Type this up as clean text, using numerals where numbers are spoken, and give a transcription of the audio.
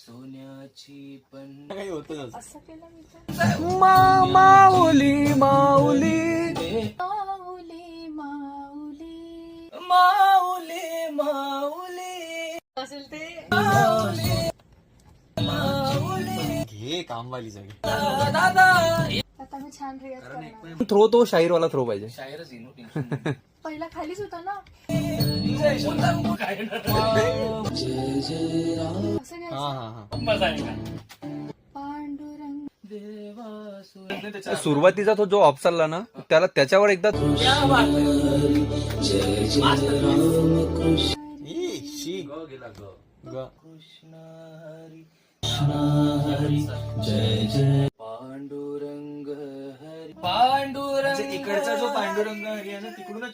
सोन्याची पण काही होतच असं केलं मी तर. माऊली माऊली माऊली माऊली माऊली माऊली असेल ते. घे कामवाली सगळी. दादा आता मी छान रियाज करणार. थ्रो तो शाहीरवाला थ्रो पाहिजे. शायरच येईन हो, टेन्शन नाही. पहिला खालीच होता ना. काय असं घ्यायचं. हा हा हा पांडुरंग सुरुवातीचा तो जो ऑफ चालला ना त्याला त्याच्यावर एकदा कृष्ण हरी हरी जय जय पांडुरंग हरी पांडुरंग इकडचा जो पांडुरंग हरी आहे ना तिकडूनच